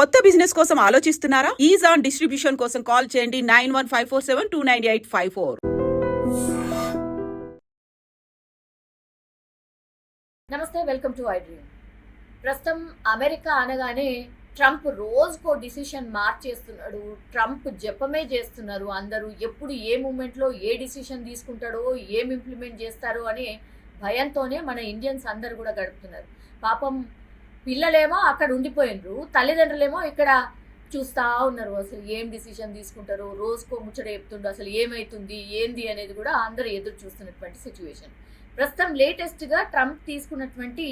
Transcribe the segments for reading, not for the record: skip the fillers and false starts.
కొత్త బిజినెస్ కోసం ఆలోచిస్తున్నారా? ఈజ్ ఆన్ డిస్ట్రిబ్యూషన్ కోసం కాల్ చేయండి 9154729854. నమస్తే, వెల్కమ్ టు ఐ డ్రీమ్. ప్రస్తుతం అమెరికా అనగానే ట్రంప్ రోజుకో డిసిషన్ మార్చేస్తున్నాడు. ట్రంప్ జపమే చేస్తున్నారు అందరూ. ఎప్పుడు ఏ మూమెంట్లో ఏ డిసిషన్ తీసుకుంటాడో, ఏం ఇంప్లిమెంట్ చేస్తారో అనే భయంతోనే మన ఇండియన్స్ అందరు కూడా గడుపుతున్నారు. పాపం పిల్లలేమో అక్కడ ఉండిపోయినరు, తల్లిదండ్రులేమో ఇక్కడ చూస్తూ ఉన్నారు. అసలు ఏం డిసిషన్ తీసుకుంటారో, రోజుకో ముచ్చట చెప్తుండో, అసలు ఏమవుతుంది ఏంది అనేది కూడా అందరూ ఎదురు చూస్తున్నటువంటి సిచ్యువేషన్. ప్రస్తుతం లేటెస్ట్గా ట్రంప్ తీసుకున్నటువంటి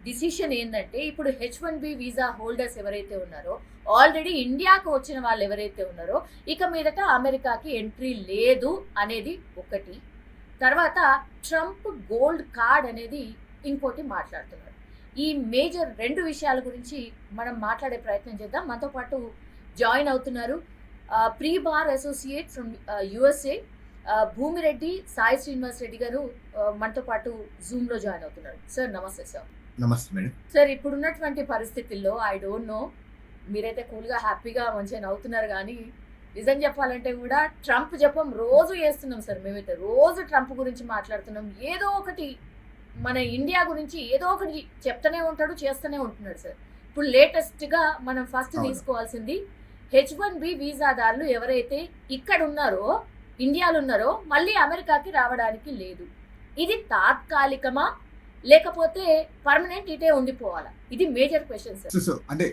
డిసిషన్ ఏంటంటే, ఇప్పుడు H1B వీసా హోల్డర్స్ ఎవరైతే ఉన్నారో, ఆల్రెడీ ఇండియాకు వచ్చిన వాళ్ళు ఎవరైతే ఉన్నారో, ఇక మీదట అమెరికాకి ఎంట్రీ లేదు అనేది ఒకటి. తర్వాత ట్రంప్ గోల్డ్ కార్డ్ అనేది ఇంకోటి మాట్లాడుతున్నారు. ఈ మేజర్ రెండు విషయాల గురించి మనం మాట్లాడే ప్రయత్నం చేద్దాం. మనతో పాటు జాయిన్ అవుతున్నారు pre bar associate from USA Bhumireddy Sai Srinivas Reddy గారు మనతో పాటు జూమ్లో జాయిన్ అవుతున్నారు. సార్ నమస్తే. సార్ నమస్తే మేడం. సార్, ఇప్పుడున్నటువంటి పరిస్థితుల్లో ఐ డోంట్ నో, మీరైతే కూల్గా హ్యాపీగా మంచిగా నవ్వుతున్నారు, కానీ నిజం చెప్పాలంటే కూడా ట్రంప్ జపం రోజు చేస్తున్నాం సార్. మేమైతే రోజు ట్రంప్ గురించి మాట్లాడుతున్నాం. ఏదో ఒకటి మన ఇండియా గురించి ఏదో ఒకటి చెప్తూనే ఉంటాడు, చేస్తూనే ఉంటున్నాడు సార్. ఇప్పుడు లేటెస్ట్గా మనం ఫస్ట్ తీసుకోవాల్సింది H1B వీసాదారులు ఎవరైతే ఇక్కడ ఉన్నారో, ఇండియాలో ఉన్నారో, మళ్ళీ అమెరికాకి రావడానికి లేదు. ఇది తాత్కాలికమా లేకపోతే పర్మనెంట్ ఇటే ఉండిపోవాలా? ఇది మేజర్ క్వశ్చన్ సార్. సో అంటే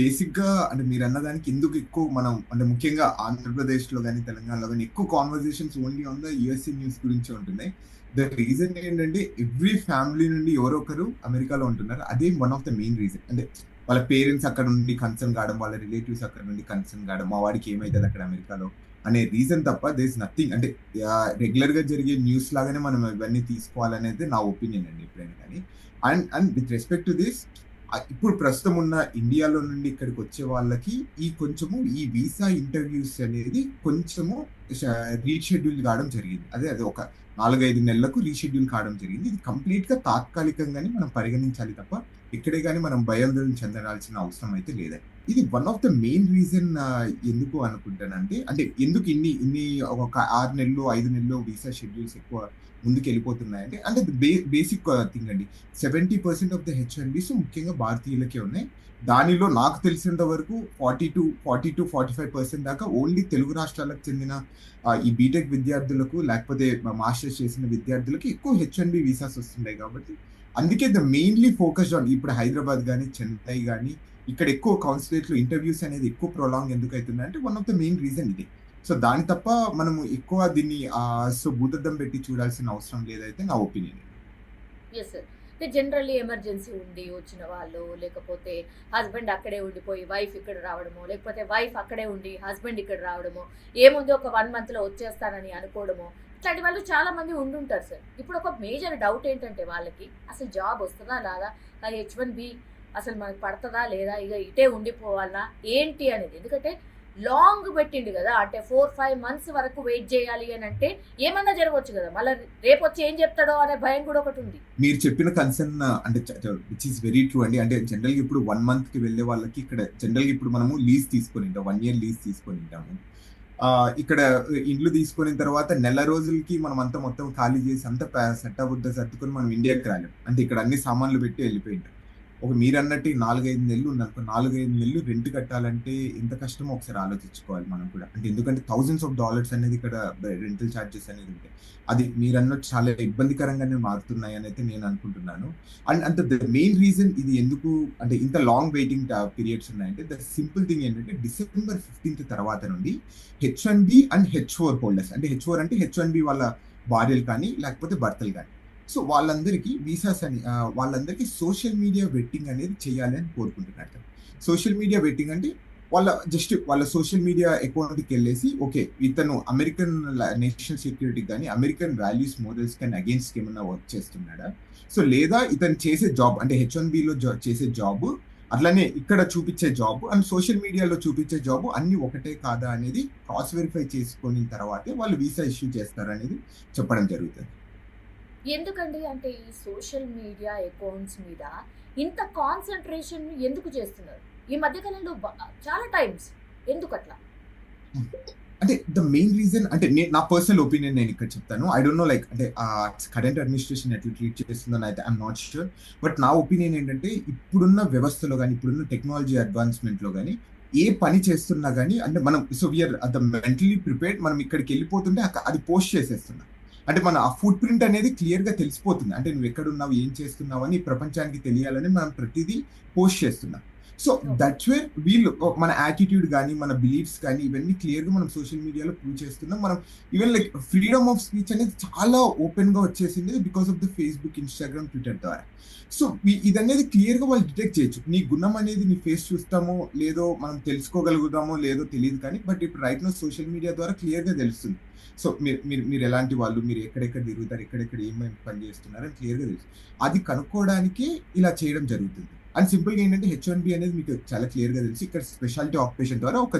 బేసిక్ గా అంటే మీరు అన్నదానికి ఎందుకు ఎక్కువ మనం అంటే ముఖ్యంగా ఆంధ్రప్రదేశ్ లో కానీ తెలంగాణలో కానీ ఎక్కువ conversations only on the USA news గురించి ఉంటున్నాయి. ద రీజన్ ఏంటంటే ఎవ్రీ ఫ్యామిలీ నుండి ఎవరో ఒకరు అమెరికాలో ఉంటున్నారు. అదే one of the main reason. అంటే వాళ్ళ పేరెంట్స్ అక్కడ నుండి కన్సర్న్ కావడం, వాళ్ళ రిలేటివ్స్ అక్కడ నుండి కన్సర్న్ కావడం, మా వాడికి ఏమైతుంది అక్కడ అమెరికాలో అనే రీజన్ తప్ప దేర్ ఇస్ నథింగ్. అంటే రెగ్యులర్ గా జరిగే న్యూస్ లాగానే మనం ఇవన్నీ తీసుకోవాలనేది నా ఒపీనియన్ అండి ఎప్పుడైనా కానీ. And with respect to this, ఇప్పుడు ప్రస్తుతం ఉన్న ఇండియాలో నుండి ఇక్కడికి వచ్చే వాళ్ళకి కొంచెము ఈ వీసా ఇంటర్వ్యూస్ అనేది కొంచెము రీషెడ్యూల్ కావడం జరిగింది. అది ఒక 4-5 నెలలకు రీషెడ్యూల్ కావడం జరిగింది. ఇది కంప్లీట్ గా తాత్కాలికంగానే మనం పరిగణించాలి తప్ప ఇక్కడే కానీ మనం భయాందోళన చెందాల్సిన అవసరం అయితే లేదండి. ఇది one of the main reason ఎందుకు అనుకుంటానంటే, అంటే ఎందుకు ఇన్ని ఒక 6 నెలలు 5 నెలలు వీసా షెడ్యూల్స్ ఎక్కువ ముందుకు వెళ్ళిపోతున్నాయంటే, అంటే బేసిక్ థింగ్ అండి. 70% ఆఫ్ ద H1Bs ముఖ్యంగా భారతీయులకే ఉన్నాయి. దానిలో నాకు తెలిసినంత వరకు 40-45% దాకా ఓన్లీ తెలుగు రాష్ట్రాలకు చెందిన ఈ బీటెక్ విద్యార్థులకు లేకపోతే మాస్టర్స్ చేసిన విద్యార్థులకి ఎక్కువ H1B వీసాస్ వస్తున్నాయి. కాబట్టి అందుకే ద మెయిన్లీ ఫోకస్డ్ ఆన్ ఇప్పుడు హైదరాబాద్ కానీ చెన్నై కానీ ఇక్కడ ఎక్కువ కాన్సులేట్లు ఇంటర్వ్యూస్ అనేది ఎక్కువ ప్రొలాంగ్ ఎందుకు అవుతుంది అంటే one of the main reason ఇది. సో దాని తప్ప మనము ఎక్కువ దీన్ని భూతద్దం పెట్టి చూడాల్సిన అవసరం లేదైతే నా ఒపీనియన్. Yes sir. అంటే జనరల్లీ ఎమర్జెన్సీ ఉండి వచ్చిన వాళ్ళు, లేకపోతే హస్బెండ్ అక్కడే ఉండిపోయి వైఫ్ ఇక్కడ రావడమో, లేకపోతే వైఫ్ అక్కడే ఉండి హస్బెండ్ ఇక్కడ రావడమో, ఏముంది ఒక 1 monthలో వచ్చేస్తానని అనుకోవడమో, ఇట్లాంటి వాళ్ళు చాలా మంది ఉండుంటారు సార్. ఇప్పుడు ఒక మేజర్ డౌట్ ఏంటంటే వాళ్ళకి అసలు జాబ్ వస్తుందా లేదా, H1B అసలు మనకు పడుతుందా లేదా, ఇక ఇటే ఉండిపోవాలనా ఏంటి అనేది. ఎందుకంటే లాంగ్ పెట్టిండు కదా, అంటే 4-5 months వరకు వెయిట్ చేయాలి అని అంటే ఏమన్నా జరగవచ్చు కదా, మళ్ళీ రేపు వచ్చి ఏం చెప్తాడో అనే భయం కూడా ఒకటి ఉంది. మీరు చెప్పిన కన్సర్న్ అంటే విచ్ ఈస్ వెరీ ట్రూ అండి. అంటే జనరల్గా ఇప్పుడు 1 month కి వెళ్ళే వాళ్ళకి ఇక్కడ జనరల్గా ఇప్పుడు మనము లీజ్ తీసుకొని ఉంటాం, 1 year లీజ్ తీసుకొని ఉంటాము. ఇక్కడ ఇండ్లు తీసుకున్న తర్వాత నెల రోజులకి మనం అంతా మొత్తం ఖాళీ చేసి అంతా సెట్ అవ్వద్ద సర్దుకొని మనం ఇండియాకి రాలేం. అంటే ఇక్కడ అన్ని సామాన్లు పెట్టి వెళ్ళిపోయింటాం. ఒక మీరు అన్నట్టు 4-5 నెలలు ఉందనుకో, 4-5 నెలలు రెంట్ కట్టాలంటే ఎంత కష్టమో ఒకసారి ఆలోచించుకోవాలి మనం కూడా. అంటే ఎందుకంటే $thousands of dollars అనేది ఇక్కడ రెంటల్ ఛార్జెస్ అనేది ఉంటాయి. అది మీరు అన్నట్టు చాలా ఇబ్బందికరంగానే మారుతున్నాయి అని అయితే నేను అనుకుంటున్నాను. అండ్ ద మెయిన్ రీజన్ ఇది ఎందుకు అంటే ఇంత లాంగ్ వెయిటింగ్ పీరియడ్స్ ఉన్నాయంటే, ద సింపుల్ థింగ్ ఏంటంటే December 15th తర్వాత నుండి H1B అండ్ H4 హోల్డర్స్, అంటే H4 అంటే H1B వాళ్ళ భార్యలు కానీ లేకపోతే భర్తలు కానీ, సో వాళ్ళందరికీ వీసాస్ అని వాళ్ళందరికీ సోషల్ మీడియా వెట్టింగ్ అనేది చేయాలి అని కోరుకుంటున్నారు. సోషల్ మీడియా వెట్టింగ్ అంటే వాళ్ళ సోషల్ మీడియా అకౌంట్కి వెళ్ళేసి ఓకే ఇతను అమెరికన్ నేషనల్ సెక్యూరిటీ కానీ అమెరికన్ వాల్యూస్ మోడల్స్ కానీ అగేన్స్ట్ ఏమన్నా వర్క్ చేస్తున్నాడా, సో లేదా ఇతను చేసే జాబ్ అంటే H1Bలో చేసే జాబ్ అట్లానే ఇక్కడ చూపించే జాబ్ అండ్ సోషల్ మీడియాలో చూపించే జాబ్ అన్ని ఒకటే కాదా అనేది క్రాస్ వెరిఫై చేసుకున్న తర్వాతే వాళ్ళు వీసా ఇష్యూ చేస్తారు అనేది చెప్పడం జరుగుతుంది. ఎందుకండి అంటే ఈ సోషల్ మీడియా అకౌంట్స్ మీద ఇంత కాన్సన్ట్రేషన్ ఎందుకు చేస్తున్నారు? ఈ మధ్య కాలంలో చాలా టైమ్స్ ఎందుకు అట్లా? అంటే ద మెయిన్ రీజన్ అంటే నా పర్సనల్ ఒపీనియన్ నేను ఇక్కడ చెప్తాను. ఐ డోంట్ నో లైక్ అంటే కరెంట్ అడ్మినిస్ట్రేషన్ ఎట్లా ట్రీట్ చేస్తుందని అయితే ఐఎమ్ నాట్ ష్యూర్. బట్ నా ఒపీనియన్ ఏంటంటే ఇప్పుడున్న వ్యవస్థలో కానీ ఇప్పుడున్న టెక్నాలజీ అడ్వాన్స్మెంట్లో కానీ ఏ పని చేస్తున్నా కానీ అంటే మనం so we are the mentally prepared. మనం ఇక్కడికి వెళ్ళిపోతుంటే అది పోస్ట్ చేసేస్తున్నాం. అంటే మన ఆ ఫుట్ ప్రింట్ అనేది క్లియర్గా తెలిసిపోతుంది. అంటే నువ్వు ఎక్కడున్నావు ఏం చేస్తున్నావు అని ప్రపంచానికి తెలియాలని మనం ప్రతిదీ పోస్ట్ చేస్తున్నాం. సో దట్స్ వేర్ వీళ్ళు మన యాటిట్యూడ్ కానీ మన బిలీఫ్స్ కానీ ఇవన్నీ క్లియర్గా మనం సోషల్ మీడియాలో ప్రూవ్ చేస్తున్నాం. మనం even like freedom of speech అనేది చాలా ఓపెన్గా వచ్చేసింది because of the Facebook, Instagram, Twitter ద్వారా. సో ఇదనేది క్లియర్గా వాళ్ళు డిటెక్ట్ చేయొచ్చు. నీ గుణం అనేది నీ ఫేస్ చూస్తామో లేదో మనం తెలుసుకోగలుగుతామో లేదో తెలియదు కానీ బట్ ఇప్పుడు రైట్ నో సోషల్ మీడియా ద్వారా క్లియర్గా తెలుస్తుంది. సో మీరు ఎలాంటి వాళ్ళు, మీరు ఎక్కడెక్కడ తిరుగుతారు, ఎక్కడెక్కడ ఏమేమి పని చేస్తున్నారు అని క్లియర్గా తెలుసు. అది కనుక్కోవడానికి ఇలా చేయడం జరుగుతుంది. అండ్ సింపుల్గా ఏంటంటే H1B అనేది మీకు చాలా క్లియర్గా తెలుసు. ఇక్కడ స్పెషాలిటీ ఆక్యుపేషన్ ద్వారా ఒక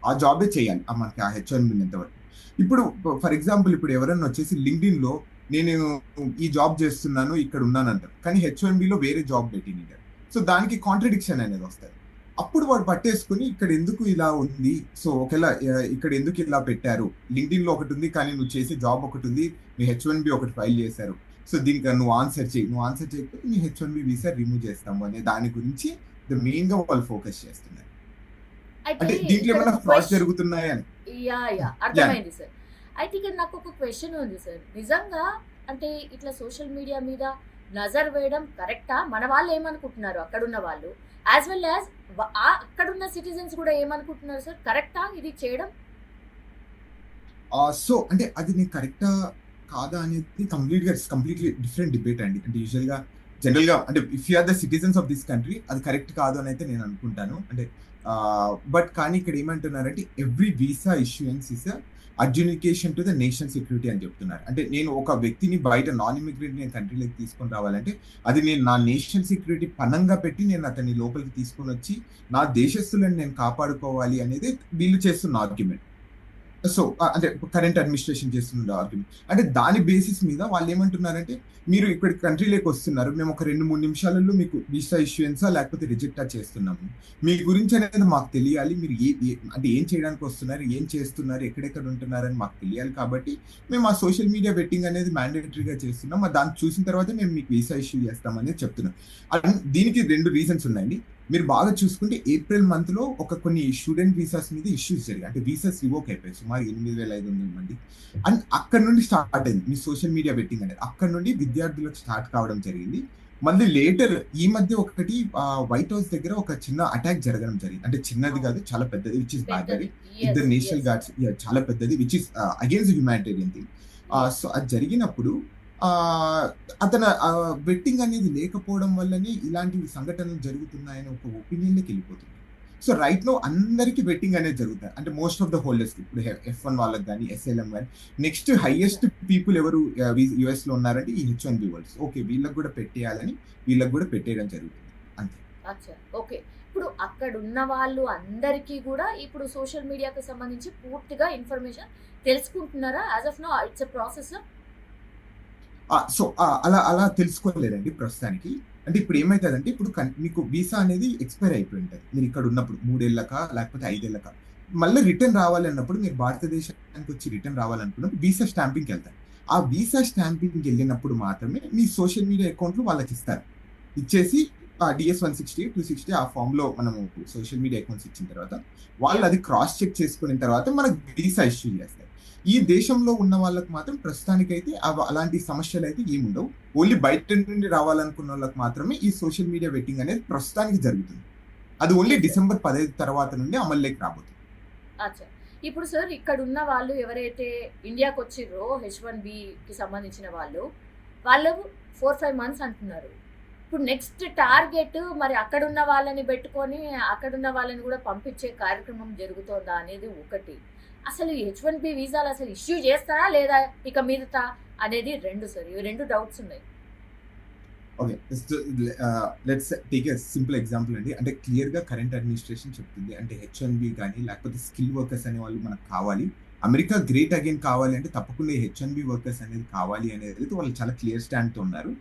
ఆ జాబే చేయాలి మనకి ఆ H1B ఎంతవరకు. ఇప్పుడు ఫర్ ఎగ్జాంపుల్ ఇప్పుడు ఎవరైనా వచ్చేసి లింక్డ్ఇన్లో నేను ఈ జాబ్ చేస్తున్నాను ఇక్కడ ఉన్నాను అంటారు, కానీ H1Bలో వేరే జాబ్ పెట్టినారు. సో దానికి కాంట్రడిక్షన్ అనేది వస్తుంది. అప్పుడు వాడు పట్టేసుకుని ఇక్కడ ఎందుకు ఇలా ఉంది, సో ఒకవేళ ఇక్కడ ఎందుకు ఇలా పెట్టారు, లింక్డ్ఇన్లో ఒకటి ఉంది కానీ నువ్వు చేసే జాబ్ ఒకటి ఉంది, మీ H1B ఒకటి ఫైల్ చేశారు, సో దీనికి నువ్వు ఆన్సర్ చేయకపోతే మీ H1B వీసా రిమూవ్ చేస్తాము అనే దాని గురించి మెయిన్ గా వాళ్ళు ఫోకస్ చేస్తున్నారు. అంటే దీంట్లో ఏమైనా ఫ్రాడ్ జరుగుతున్నాయని. అర్థమైంది సార్. అయితే ఇక్కడ నాకు ఒక క్వశ్చన్ ఉంది సార్. నిజంగా అంటే ఇట్లా సోషల్ మీడియా మీద నజర్ వేయడం కరెక్టా? మన వాళ్ళు ఏమనుకుంటున్నారు అక్కడున్న వాళ్ళు, యాజ్ వెల్ యాజ్ అక్కడున్న సిటిజన్స్ కూడా ఏమనుకుంటున్నారు సార్? కరెక్టా ఇది చేయడం? సో అంటే అది నేను కరెక్టా కాదా అనేది కంప్లీట్లీ డిఫరెంట్ డిబేట్ అండి. అంటే యూజువల్గా జనరల్గా అంటే if you are the citizens of this country అది కరెక్ట్ కాదు అని అయితే నేను అనుకుంటాను. అంటే బట్ కానీ ఇక్కడ ఏమంటున్నారంటే every visa issuance is adjudication to the national security అని చెప్తున్నారు. అంటే నేను ఒక వ్యక్తిని బయట నాన్ ఇమిగ్రెంట్ నేను కంట్రీలోకి తీసుకొని రావాలంటే అది నేను నా నేషనల్ సెక్యూరిటీ పనంగా పెట్టి నేను అతన్ని లోపలికి తీసుకొని వచ్చి నా దేశస్తులను నేను కాపాడుకోవాలి అనేది వీళ్ళు చేస్తున్న ఆర్గ్యుమెంట్. సో అంటే కరెంట్ అడ్మినిస్ట్రేషన్ చేస్తున్న ఆర్గ్యుమెంట్. అంటే దాని బేసిస్ మీద వాళ్ళు ఏమంటున్నారంటే మీరు ఇక్కడ కంట్రీలోకి వస్తున్నారు, మేము ఒక 2-3 నిమిషాలలో మీకు వీసా ఇష్యూయన్సా లేకపోతే రిజెక్టా చేస్తున్నాము, మీ గురించి అనేది మాకు తెలియాలి, మీరు అంటే ఏం చేయడానికి వస్తున్నారు, ఏం చేస్తున్నారు, ఎక్కడెక్కడ ఉంటున్నారని మాకు తెలియాలి, కాబట్టి మేము ఆ సోషల్ మీడియా వెట్టింగ్ అనేది మ్యాండేటరీగా చేస్తున్నాం, దాన్ని చూసిన తర్వాత మేము మీకు వీసా ఇష్యూ చేస్తామనేది చెప్తున్నాం. అండ్ దీనికి 2 రీజన్స్ ఉన్నాయండి. మీరు బాగా చూసుకుంటే ఏప్రిల్ మంత్లో కొన్ని స్టూడెంట్ వీసాస్ మీద ఇష్యూస్ జరిగాయి. అంటే వీసాస్ రివోక్ అయిపోయాయి సుమారు 8,500 మంది. అండ్ అక్కడ నుండి స్టార్ట్ అయింది మీ సోషల్ మీడియా బెట్టింగ్ అనేది. అక్కడ నుండి విద్యార్థులకు స్టార్ట్ కావడం జరిగింది. మళ్ళీ లేటర్ ఈ మధ్య ఒకటి వైట్ హౌస్ దగ్గర ఒక చిన్న అటాక్ జరగడం జరిగింది. అంటే చిన్నది కాదు, చాలా పెద్దది, విచ్ ఇస్ బార్బరీ. ఇద్దరు నేషనల్ గార్డ్స్, చాలా పెద్దది, which is against humanitarian thing. So అది జరిగినప్పుడు అతను బెట్టింగ్ అనేది లేకపోవడం వల్లనే ఇలాంటి సంఘటనలు జరుగుతున్నాయని ఒక ఒపీనియన్లోకి వెళ్ళిపోతుంది. సో రైట్ నో అందరికీ బెట్టింగ్ అనేది జరుగుతుంది. అంటే మోస్ట్ ఆఫ్ ద హోల్డర్స్ ఇప్పుడు F1 వాళ్ళకి కానీ SLM కానీ నెక్స్ట్ హైయెస్ట్ పీపుల్ ఎవరు US లో ఉన్నారంటే ఈ H1B హోల్డర్స్. ఓకే వీళ్ళకి కూడా పెట్టేయాలని వీళ్ళకి కూడా పెట్టేయడం జరుగుతుంది అంతే. అచ్చా, ఓకే. ఇప్పుడు అక్కడ ఉన్న వాళ్ళు అందరికీ కూడా ఇప్పుడు సోషల్ మీడియాకి సంబంధించి పూర్తిగా ఇన్ఫర్మేషన్ తెలుసుకుంటున్నారా? As of now it's a process. So అలా తెలుసుకోలేదండి ప్రస్తుతానికి. అంటే ఇప్పుడు ఏమవుతుందంటే ఇప్పుడు మీకు వీసా అనేది ఎక్స్పైర్ అయిపోయి ఉంటుంది. మీరు ఇక్కడ ఉన్నప్పుడు 3 ఏళ్ళక లేకపోతే 5 ఏళ్ళక మళ్ళీ రిటర్న్ రావాలి అన్నప్పుడు, మీరు భారతదేశానికి వచ్చి రిటర్న్ రావాలనుకున్నప్పుడు వీసా స్టాంపింగ్కి వెళ్తారు. ఆ వీసా స్టాంపింగ్కి వెళ్ళినప్పుడు మాత్రమే మీ సోషల్ మీడియా అకౌంట్లు వాళ్ళకి ఇస్తారు. ఇచ్చేసి DS-160, 260 ఆ ఫామ్లో మనము సోషల్ మీడియా అకౌంట్స్ ఇచ్చిన తర్వాత వాళ్ళు అది క్రాస్ చెక్ చేసుకున్న తర్వాత మనకు వీసా ఇష్యూ చేస్తారు. ఈ దేశంలో ఉన్న వాళ్ళకి మాత్రం ప్రస్తుతానికైతే అలాంటి సమస్యలు అయితే ఏముండవు. ఓన్లీ బయట నుండి రావాలనుకున్న వాళ్ళకి మాత్రమే ఈ సోషల్ మీడియా వెట్టింగ్ అనేది ప్రస్తుతానికి జరుగుతుంది. అది ఓన్లీ December 15 తర్వాత నుండి అమల్లోకి రాబోతుంది. అచ్చా, ఇప్పుడు సార్ ఇక్కడ ఉన్న వాళ్ళు ఎవరైతే ఇండియాకి వచ్చిర్రో H1Bకి సంబంధించిన వాళ్ళు 4-5 మంత్స్ అంటున్నారు. ఇప్పుడు నెక్స్ట్ టార్గెట్ మరి అక్కడున్న వాళ్ళని పెట్టుకొని అక్కడున్న వాళ్ళని కూడా పంపించే కార్యక్రమం జరుగుతుందా అనేది ఒకటి. అసలు H1B వీసాలు అసలు ఇష్యూ చేస్తారా లేదా ఇక మీదట అనేది 2 సార్. ఇవి 2 డౌట్స్ ఉన్నాయి. Okay, let's take a simple example అండి. అంటే క్లియర్గా కరెంట్ అడ్మినిస్ట్రేషన్ చెప్తుంది అంటే H1B కానీ లేకపోతే స్కిల్ వర్కర్స్ అనే వాళ్ళు మనకు కావాలి, అమెరికా గ్రేట్ అగైన్ కావాలి అంటే తప్పకుండా H1B వర్కర్స్ అనేది కావాలి అనేది వాళ్ళు చాలా క్లియర్ స్టాండ్తో ఉన్నారు.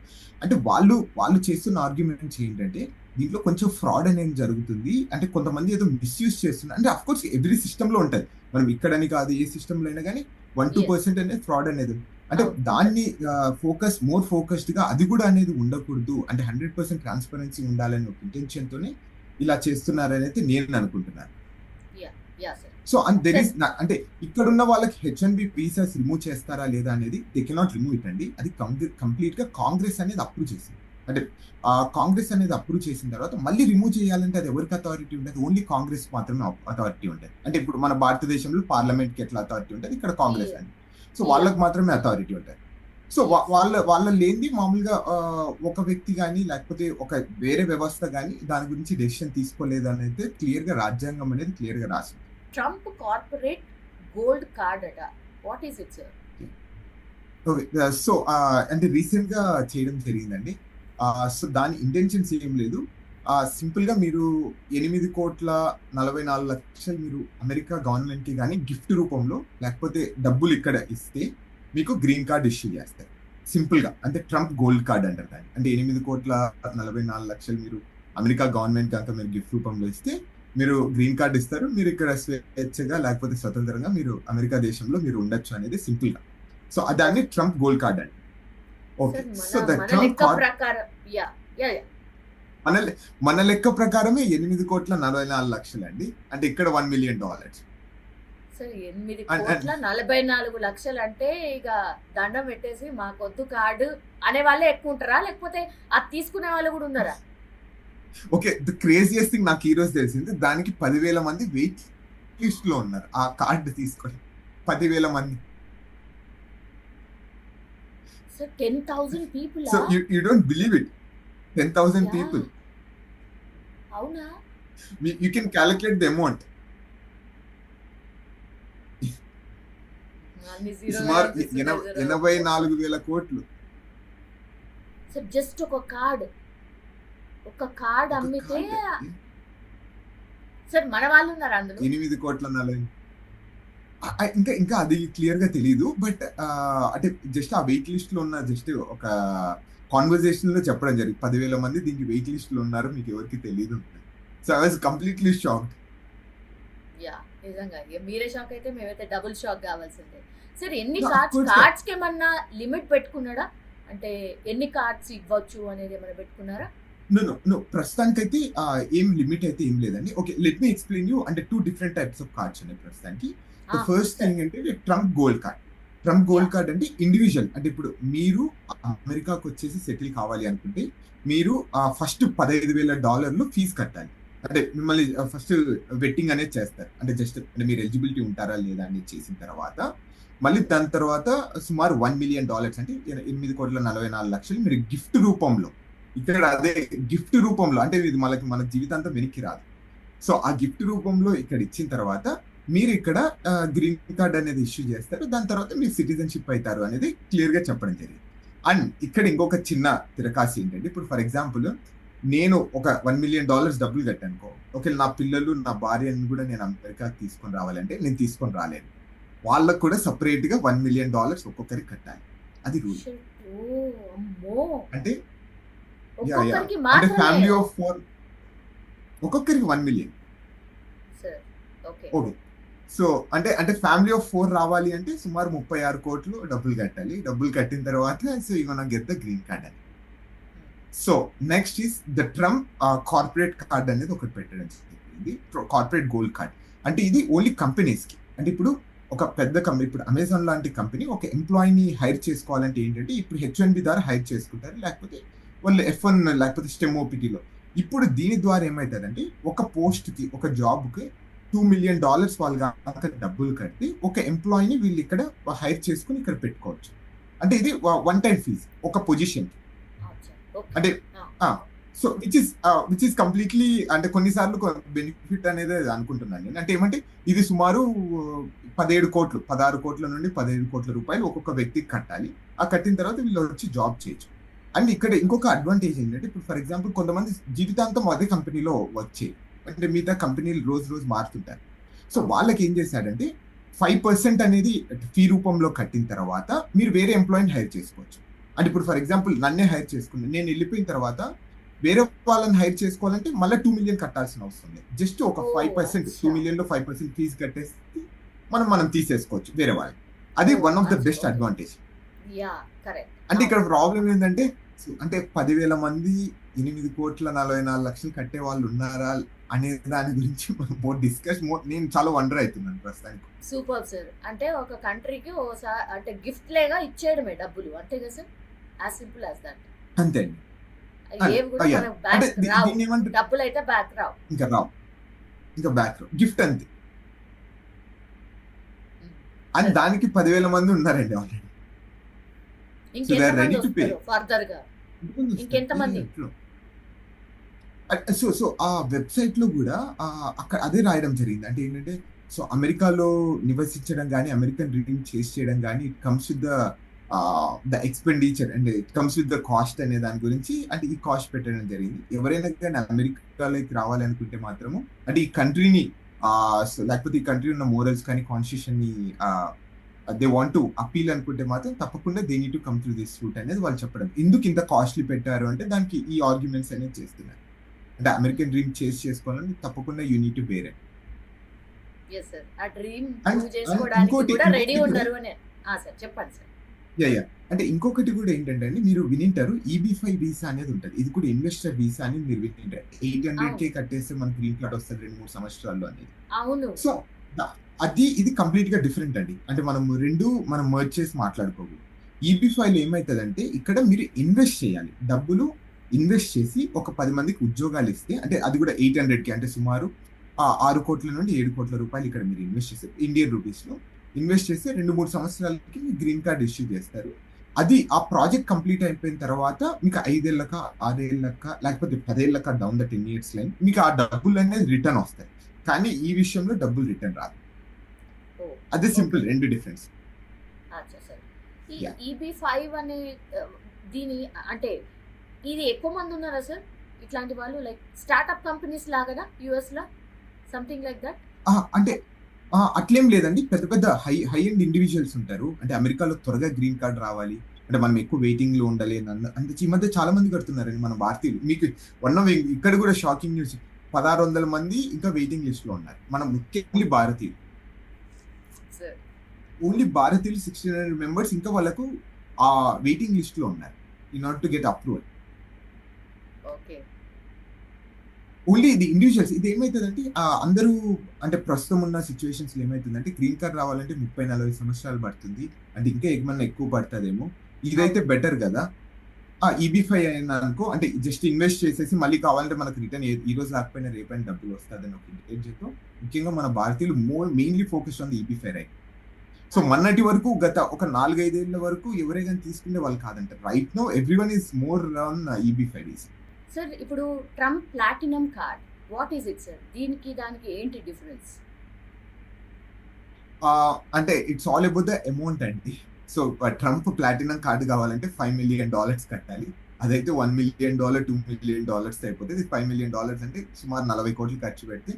అంటే వాళ్ళు చేస్తున్న ఆర్గ్యుమెంట్స్ ఏంటంటే దీంట్లో కొంచెం ఫ్రాడ్ అనేది జరుగుతుంది. అంటే కొంతమంది ఏదో మిస్‌యూజ్ చేస్తున్నారు. అంటే అఫ్‌కోర్స్ ఎవ్రీ సిస్టమ్‌లో ఉంటది. మనం ఇక్కడని కాదు ఏ సిస్టమ్‌లో అయినా గానీ 1, యెస్. 2% అనేది ఫ్రాడ్ అనేది అంటే అవును. ఉంటది. దాన్ని మోర్ ఫోకస్డ్‌గా అది గూడా అనేది ఉండకూడదు. అంటే 100% ట్రాన్స్‌పరెన్సీ ఉండాలని ఒక ఇంటెన్షన్‌తోనే ఇలా చేస్తున్నారనైతే నేను అనుకుంటున్నాను. Yeah! Yeah! Sir. So, and there sir is అంటే ఇక్కడున్న వాళ్ళకి హెచ్-1బీ వీసాస్ రిమూవ్ చేస్తారా లేదా అనేది దే కెనాట్ రిమూవ్ ఇట్ అండి. అది కంప్లీట్‌గా కాంగ్రెస్ అనేది అప్రూవ్ చేసింది. అంటే కాంగ్రెస్ అనేది అప్రూవ్ చేసిన తర్వాత మళ్ళీ రిమూవ్ చేయాలంటే అది ఎవరికి అథారిటీ ఉంటది? ఓన్లీ కాంగ్రెస్ మాత్రమే అథారిటీ ఉంటది. అంటే ఇప్పుడు మన భారతదేశంలో పార్లమెంట్‌కి ఎట్లా అథారిటీ ఉంటది, ఇక్కడ కాంగ్రెస్ యాహ్! అండి. So, yeah! వాళ్ళకి మాత్రమే అథారిటీ ఉంటది. So, yes. వాళ్ళ లేనిది మామూలుగా ఒక వ్యక్తి గాని, లేకపోతే ఒక వేరే వ్యవస్థ గాని దాని గురించి డెసిషన్ తీసుకోలేదనైతే క్లియర్‌గా రాజ్యాంగం అనేది క్లియర్‌గా రాసింది. ట్రంప్ కార్పొరేట్ గోల్డ్ కార్డ్ అట. What is it sir? Okay. So, అంటే రీసెంట్‌గా చేయడం జరిగిందండి. సో, దాని ఇంటెన్షన్స్ ఏం లేదు. సింపుల్‌గా మీరు 8,44,00,00,000 మీరు అమెరికా గవర్నమెంట్‌కి గాని గిఫ్ట్ రూపంలో లేకపోతే డబ్బులు ఇక్కడ ఇస్తే మీకు గ్రీన్ కార్డ్ ఇష్యూ చేస్తారు. సింపుల్‌గా. అంటే ట్రంప్ గోల్డ్ కార్డ్ అంటారు దాన్ని. అంటే 8,44,00,000 మీరు అమెరికా గవర్నమెంట్ గనక మీరు గిఫ్ట్ రూపంలో ఇస్తే మీరు గ్రీన్ కార్డ్ ఇస్తారు. మీరు ఇక్కడ స్వేచ్ఛగా లేకపోతే స్వతంత్రంగా మీరు అమెరికా దేశంలో మీరు ఉండొచ్చు అనేది సింపుల్‌గా. సో, దాన్ని ట్రంప్ గోల్డ్ కార్డ్ అండి. ఓకే. సార్ సో, ద మన ట్రంప్ లెక్క కార్డ్ ప్రకారం యాహ్! యాహ్! యాహ్! మన లెక్క ప్రకారమే 8,44,00,000 అండి. అంటే ఇక్కడ $1,000,000. సార్ అండ్ 8,44,00,000 అంటే ఇక దండం పెట్టేసి మాకొద్దు కార్డు అనే వాళ్ళే ఎక్కువ ఉంటారా? లేకపోతే అది తీసుకునే వాళ్ళు కూడా ఉన్నారా? ఓకే. ది క్రేజియస్ట్ థింగ్ నాకు ఈరోజు తెలిసింది. దానికి 10,000 మంది వెయిట్ లిస్ట్‌లో ఉన్నారు. ఆ కార్డ్ తీసుకొని 10,000 మంది. సార్ 10,000 సో, పీపులా? You don't believe it. 10,000 yeah! People. అవునా? You can calculate the amount. అన్ని జీరోలే సుమారు కనిపిస్తున్నాయి సార్. 84,000 కోట్లు. సార్ జస్ట్ ఒక కార్డ్. ఒక కార్డ్ ఒక అమ్మితే కార్డ్. సార్ మన వాళ్ళు ఉన్నారా అందులో? 8,40,00,000. ఇంకా అది క్లియర్‌గా తెలీదు. బట్ అంటే జస్ట్ ఆ వెయిట్ లిస్ట్‌లో ఉన్న జస్ట్ ఒక కాన్వర్జేషన్‌లో చెప్పడం జరిగింది. 10,000 మంది దీనికి వెయిట్ లిస్ట్‌లో ఉన్నారు. మీకు ఎవరికీ తెలీదు. So, I was completely shocked. Yeah! నిజంగా. ఇగ మీరే షాక్ అయితే మేమైతే డబుల్ షాక్ కావాల్సిందే. సార్ ఎన్ని ఆఫ్ కార్డ్స్ కోర్స్. కార్డ్స్‌కి ఏమన్నా లిమిట్ పెట్టుకున్నాడా? అంటే ఎన్ని కార్డ్స్ ఇవ్వచ్చు అనేది ఏమైనా పెట్టుకున్నారా? నో. ప్రస్తుతానికైతే ఏం లిమిట్ అయితే ఏం లేదండి. Okay. Let me explain you అంటే 2 డిఫరెంట్ టైప్స్ ఆఫ్ కార్డ్స్ ఉన్నాయి ప్రస్తుతానికి. The first sir. థింగ్ ఏంటంటే Trump gold card. Trump gold yeah! Card అంటే ఇండివిడ్యువల్. అంటే ఇప్పుడు మీరు అమెరికాకొచ్చేసి సెటిల్ కావాలి అనుకుంటే మీరు ఫస్ట్ $15,000 ఫీజ్ కట్టాలి. అంటే మిమ్మల్ని ఫస్ట్ వెట్టింగ్ అనేది చేస్తారు. అంటే జస్ట్ అంటే మీరు ఎలిజిబిలిటీ ఉంటారా లేదా అనేది చేసిన తర్వాత మళ్ళీ దాని తర్వాత సుమారు $1,000,000 అంటే 8,44,00,000 మీరు గిఫ్ట్ రూపంలో ఇక్కడ అదే గిఫ్ట్ రూపంలో అంటే ఇది మన జీవితాంతం వెనక్కి రాదు. సో, ఆ గిఫ్ట్ రూపంలో ఇక్కడ ఇచ్చిన తర్వాత మీరు ఇక్కడ గ్రీన్ కార్డ్ అనేది ఇష్యూ చేస్తారు. దాని తర్వాత మీరు సిటిజన్‌షిప్ అయితారు అనేది క్లియర్‌గా చెప్పడం జరిగింది. అండ్ ఇక్కడ ఇంకొక చిన్న తిరకాసు ఏంటంటే ఇప్పుడు ఫర్ ఎగ్జాంపుల్ నేను ఒక $1,000,000 డబ్బులు కట్టాననుకో. ఒకవేళ నా పిల్లలు, నా భార్యని కూడా నేను అమెరికాకి తీసుకొని రావాలంటే నేను తీసుకొని రాలేను. వాళ్ళకి కూడా సెపరేట్‌గా $1,000,000 ఒక్కొక్కరికి కట్టాలి. అది రూల్. షిట్. ఓహ్! అమ్మో! అంటే యాహ్! ఒక్కొక్కరికి అంటే మాత్రమే. ఫ్యామిలీ ఆఫ్ 4 ఒక్కొక్కరికి 1,000,000. సార్. ఓకే. ఓకే. సో, అంటే ఫ్యామిలీ ఆఫ్ 4 రావాలి అంటే సుమారు 36,00,00,000 డబ్బులు కట్టాలి. డబ్బులు కట్టిన తర్వాత so, you gonna get the green card అని. So, next is the Trump corporate card అనేది ఒకటి పెట్టడం జరిగింది. Corporate gold card. అంటే ఇది ఓన్లీ కంపెనీస్‌కి. అంటే ఇప్పుడు ఒక పెద్ద కంపెనీ ఇప్పుడు అమెజాన్ లాంటి కంపెనీ ఒక ఎంప్లాయీని హైర్ చేసుకోవాలంటే ఏంటంటే ఇప్పుడు హెచ్-1బీ ద్వారా హైర్ చేసుకుంటారు. లేకపోతే వాళ్ళు F1 లేకపోతే స్టెమ్ ఓపీటీలో. ఇప్పుడు దీని ద్వారా ఏమైతదంటే ఒక పోస్ట్‌కి ఒక జాబ్‌కి $2,000,000 వాళ్ళు గనక డబ్బులు కట్టి ఒక ఎంప్లాయీని వీళ్ళు ఇక్కడ హైర్ చేసుకొని ఇక్కడ పెట్టుకోవచ్చు. అంటే ఇది వన్ టైమ్ ఫీజ్ ఒక పొజిషన్‌కి. అచ్చా! ఓకే. అంటే ఆ! సో, విచ్ ఈస్ కంప్లీట్‌లీ అంటే కొన్ని సార్లు బెనిఫిట్ అనేది అనుకుంటున్నాను నేను. అంటే ఏమంటే ఇది సుమారు 16,00,00,000 నుండి ₹17,00,00,000 ఒక్కొక్క వ్యక్తికి కట్టాలి. ఆ కట్టిన తర్వాత వీళ్ళు వచ్చి జాబ్ చేయొచ్చు. అండ్ ఇక్కడ ఇంకొక అడ్వాంటేజ్ ఏంటంటే ఇప్పుడు ఫర్ ఎగ్జాంపుల్ కొంతమంది జీవితాంతం అదే కంపెనీలో వర్క్ చేయరు. అంటే మిగతా కంపెనీలు రోజు మారుతుంటారు. సో, వాళ్ళకి ఏం చేశాడంటే 5% అనేది ఫీ రూపంలో కట్టిన తర్వాత మీరు వేరే ఎంప్లాయీని హైర్ చేసుకోవచ్చు. అంటే ఇప్పుడు ఫర్ ఎగ్జాంపుల్ నన్నే హైర్ చేసుకున్నాను. నేను వెళ్ళిపోయిన తర్వాత వేరే వాళ్ళని హైర్ చేసుకోవాలంటే మళ్ళీ 2 మిలియన్ కట్టాల్సిన అవసరం లేదు. జస్ట్ ఒక ఓ 5% 2 అచ్చా మిలియన్ లో 5% ఫీజు కట్టేసి మనం తీసేసుకోవచ్చు వేరే వాళ్ళు. అది ఓ వన్ ఆఫ్ ద అచ్చా best okay advantage. Yeah correct అంటే ఇక్కడ అవును ప్రాబ్లం ఏంటంటే అంటే 10,000 మంది 8,44,00,000 కట్టే వాళ్ళు ఉన్నారా అనే దాని గురించి మనం నేను చాలా వండర్ అవుతున్నాను ప్రస్తుతానికి. సూపర్ సార్ అంటే ఒక కంట్రీకి ఓసారి అంటే గిఫ్ట్ లేగా ఇచ్చేయడమే డబ్బులు అంతే కదా sir as simple as that అంతే అండి. అంతే. ఏవి కూడా అయ్యా మనకు అంటే బ్యాక్ రావు దీన్ని ఏమంటారు, డబ్బులు అయితే బ్యాక్ రావు ఇంకా రావు, ఇంకా బ్యాక్ గిఫ్ట్ అంతే. ఉమ్, అండ్ సరే దానికి 10,000 మంది ఉన్నారండి ఆల్రెడీ. సో దే ఆర్ ఇంకెంతమంది రెడీ టు పే. వస్తారు ఫర్దర్ గా ఇంకెంతమంది సో సో ఆ వెబ్సైట్ లో కూడా అక్కడ అదే రాయడం జరిగింది. అంటే ఏంటంటే సో అమెరికాలో నివసించడం కానీ అమెరికన్ డ్రీమ్ చేసి చేయడం కానీ it comes with the expenditure and it comes with the cost అనే దాని గురించి అంటే ఈ కాస్ట్ పెట్టడం జరిగింది. ఎవరైనా కానీ అమెరికాలోకి రావాలనుకుంటే మాత్రము అంటే ఈ కంట్రీని లేకపోతే ఈ కంట్రీ ఉన్న మోరల్స్ కానీ కాన్స్టిట్యూషన్ ని దే వాంట్ టు అపీల్ అనుకుంటే మాత్రం తప్పకుండా they need to come through this route అనేది వాళ్ళు చెప్పడం. ఎందుకు ఇంత కాస్ట్లీ పెట్టారు అంటే దానికి ఈ ఆర్గ్యుమెంట్స్ అనేది చేస్తున్నారు. అంటే అమెరికన్ డ్రీమ్ చేసుకోవాలని తప్పకుండా you need to bear it. Yes sir ఆ డ్రీమ్ అండ్ ప్రూవ్ చేసుకోవడానికి ఇంకోటి కూడా రెడీ ఇంకొకటి కూడా ఉన్నారు అని సార్ చెప్పండి సార్ యా అంటే ఇంకొకటి కూడా ఏంటంటే అండి మీరు వినింటారు EB5 వీసా అనేది ఉంటుంది. ఇది కూడా ఇన్వెస్టర్ వీసా అని మీరు వినింటారు. 800K అవును కట్టేస్తే మనకు గ్రీన్ కార్డ్ వస్తుంది 2-3 సంవత్సరాల్లో అనేది. అవును సో ఇది కంప్లీట్ గా డిఫరెంట్ అండి. అంటే మనం మర్జ్ చేసి మాట్లాడుకోకూడదు. EB5 లో ఏమవుతుందంటే ఇక్కడ మీరు ఇన్వెస్ట్ చేయాలి, డబ్బులు ఇన్వెస్ట్ చేసి ఒక 10 మందికి ఉద్యోగాలు ఇస్తే అంటే అది కూడా 800K అంటే సుమారు 6 కోట్ల నుండి 7 కోట్ల రూపాయలు ఇక్కడ మీరు ఇన్వెస్ట్ చేస్తారు ఇండియన్ రూపీస్ లో. ఇన్వెస్ట్ చేస్తే 2-3 సంవత్సరాలకి మీకు గ్రీన్ కార్డ్ ఇష్యూ చేస్తారు. అది ఆ ప్రాజెక్ట్ కంప్లీట్ అయిపోయిన తర్వాత మీకు 5 ఏళ్ళక 6 ఏళ్ళక లేకపోతే 10 ఏళ్ళక డౌన్ ద 10 years లైన్ మీకు ఆ డబ్బులు అనేది రిటర్న్ వస్తాయి. కానీ ఈ విషయంలో డబ్బులు రిటర్న్ రాదు. ఓ అదే సింపుల్, ఓకే రెండు డిఫరెన్స్. అచ్చా సార్ ఈ యా EB5 అనే ఆ, దీని అంటే ఇది ఎక్కువ మంది ఉన్నారా సార్ ఇట్లాంటి వాళ్ళు లైక్ స్టార్ట్అప్ కంపెనీస్ లాగా యుఎస్ లో సంథింగ్ లైక్ దట్ అంటే అట్లేం లేదండి. పెద్ద పెద్ద హై ఎండ్ ఇండివిజువల్స్ ఉంటారు. అంటే అమెరికాలో త్వరగా గ్రీన్ కార్డ్ రావాలి అంటే మనం ఎక్కువ వెయిటింగ్ లో ఉండాలి అంటే ఈ మధ్య చాలా మంది కడుతున్నారండి మన భారతీయులు. మీకు ఇక్కడ కూడా షాకింగ్ న్యూస్ 1,600 మంది ఇంకా వెయిటింగ్ లిస్ట్ లో ఉన్నారు. మనం ముఖ్యంగా భారతీయులు, సార్ ఓన్లీ భారతీయులు 1,600 మెంబర్స్ ఇంకా వాళ్ళకు ఆ వెయిటింగ్ లిస్ట్ లో ఉన్నారు in order to get approval. Okay only ఇది ఇండివిజువల్స్. ఇది ఏమవుతుందంటే అందరూ అంటే ప్రస్తుతం ఉన్న సిచ్యువేషన్స్ లో ఏమవుతుందంటే గ్రీన్ కార్డ్ రావాలంటే 30-40 సంవత్సరాలు పడుతుంది. అంటే ఇంకా ఏమన్నా ఎక్కువ పడుతుందేమో. ఇదైతే అవును బెటర్ కదా. EB5 అయినా అనుకో అంటే జస్ట్ ఇన్వెస్ట్ చేసేసి మళ్ళీ కావాలంటే మనకు రిటర్న్ ఈ రోజు రాకపోయినా రేపైనా డబ్బులు వస్తుందని ఒక ఇంటెన్షన్తో ముఖ్యంగా మన భారతీయులు mainly focus on the EB5 right. So అచ్చా మొన్నటి వరకు గత ఒక 4-5 ఏళ్ల వరకు ఎవరైనా తీసుకునే వాళ్ళు కాదంట. Right no everyone is more on EB5 is. Sir ఇప్పుడు Trump platinum card what is it sir దీనికి దానికి ఏంటి డిఫరెన్స్ అంటే it's all about the amount అండి. సో ట్రంప్ ప్లాటినం కార్డు కావాలంటే $5 million కట్టాలి. అదైతే $1 million $2 million అయిపోతుంది. $5 million అంటే సుమారు 40 కోట్లు ఖర్చు పెడితే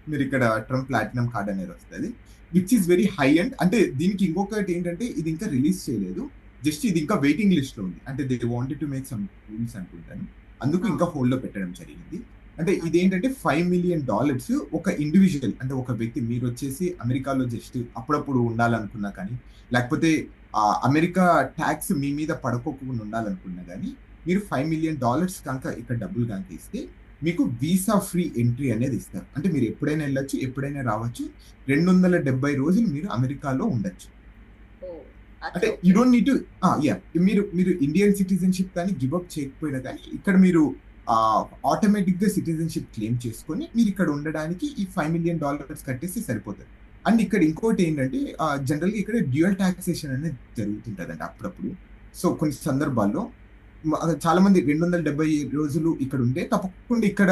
మీరు ఇక్కడ ట్రంప్ ప్లాటినం కార్డ్ అనేది వస్తుంది, which is very high and. అంటే దీనికి ఇంకొకటి ఏంటంటే ఇది ఇంకా రిలీజ్ చేయలేదు, జస్ట్ ఇది ఇంకా వెయిటింగ్ లిస్ట్ లో ఉంది. అంటే they wanted to make some rules అనుకుంటాను, అందుకు ఇంకా హోల్డ్ లో పెట్టడం జరిగింది. అంటే ఇదేంటంటే $5 million ఒక ఇండివిజువల్ అంటే ఒక వ్యక్తి మీరు వచ్చేసి అమెరికాలో జస్ట్ అప్పుడప్పుడు ఉండాలనుకున్నా కానీ లేకపోతే అమెరికా ట్యాక్స్ మీ మీద పడుకోకుండా ఉండాలనుకున్నా కానీ మీరు $5 million కనుక ఇక్కడ డబ్బులు కనుక ఇస్తే మీకు వీసా ఫ్రీ ఎంట్రీ అనేది ఇస్తారు. అంటే మీరు ఎప్పుడైనా వెళ్ళొచ్చు, ఎప్పుడైనా రావచ్చు. 270 రోజులు మీరు అమెరికాలో ఉండొచ్చు. ఓ అంటే అచ్చా you okay don't need to మీరు ఇండియన్ సిటిజన్షిప్ కానీ గివ్ అప్ చేయకపోయినా కానీ ఇక్కడ మీరు ఆటోమేటిక్ గా సిటిజన్షిప్ క్లెయిమ్ చేసుకొని మీరు ఇక్కడ ఉండడానికి ఈ $5 million కట్టేస్తే సరిపోతుంది. అండ్ ఇక్కడ ఇంకోటి ఏంటంటే జనరల్ గా ఇక్కడ డ్యూయల్ టాక్సేషన్ అనేది జరుగుతుంటదండి అప్పుడప్పుడు. సో కొన్ని సందర్భాల్లో చాలా మంది 270 రోజులు ఇక్కడ ఉంటే తప్పకుండా ఇక్కడ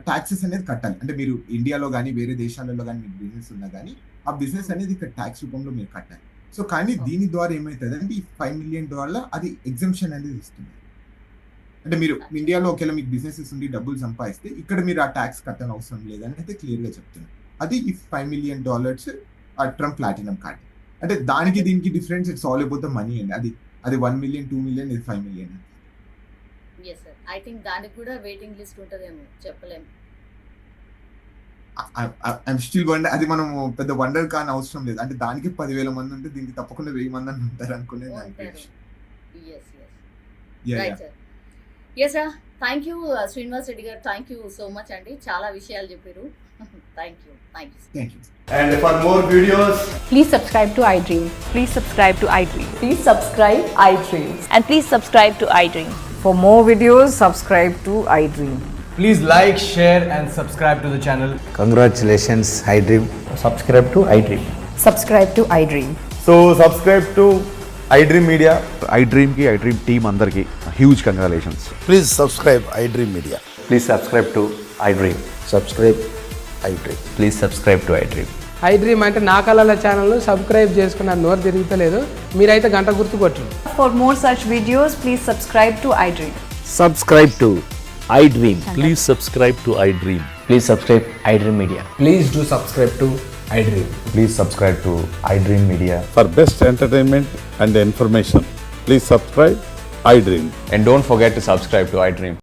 ట్యాక్సెస్ అనేది కట్టాలి. అంటే మీరు ఇండియాలో కానీ వేరే దేశాలలో కానీ మీకు బిజినెస్ ఉన్నా కానీ ఆ బిజినెస్ అనేది ఇక్కడ ట్యాక్స్ రూపంలో మీరు కట్టాలి. సో కానీ దీని ద్వారా ఏమవుతుంది అంటే ఈ $5 million అది ఎగ్జంప్షన్ అనేది ఇస్తుంది. అంటే మీరు అచ్చా ఇండియాలో ఒకవేళ మీకు బిజినెసెస్ ఉండి డబ్బులు సంపాదిస్తే ఇక్కడ మీరు ఆ ట్యాక్స్ కట్టని అవసరం లేదని అయితే క్లియర్ గా చెప్తున్నారు. అది ఈ $5 million ట్రంప్ ప్లాటినం కార్డ్. అంటే దానికి అంటే దీనికి difference it's all about the money అండి. అది 1 million 2 million ఇది 5 million. Yes sir. I think దానికి కూడా వెయిటింగ్ లిస్ట్ ఉంటుందేమో, చెప్పలేము. I'm still wonder. అది మనం పెద్ద వండర్ కాని అవసరం లేదు. అంటే దానికి 10,000 మంది ఉంటే దీనికి తప్పకుండా 1000 మంది అని ఉంటారు అనుకునేది నా ఉంటారు. ఉద్దేశం. Yes yes. Yeah yeah right sir. Yes sir. Thank you Srinivas Reddy garu. Thank you so much అండి. చాలా విషయాలు చెప్పారు. Thank you. Thank you. Thank you. And for more videos, Please subscribe to iDream. Please subscribe to iDream. Please subscribe iDream. And please subscribe to iDream. For more videos, subscribe to iDream. please like, share and subscribe to the channel. Congratulations, iDream. Subscribe to iDream. Subscribe to iDream. So subscribe to iDream Media. iDream team అందరికి huge congratulations. Please subscribe iDream Media. Please subscribe to iDream. Subscribe iDream. Please subscribe to iDream. iDream అంటే నా కళల ఛానల్ను subscribe చేసుకున్న నోరు తిరుగుతలేదు. మీరైతే గంట గుర్తు కొట్టండి. For more such videos, please subscribe to iDream. Subscribe to iDream. Please subscribe to iDream. Please subscribe iDream Media. Please do subscribe to iDream. Please subscribe to iDream Media. For best entertainment and information, please subscribe iDream. And don't forget to subscribe to iDream.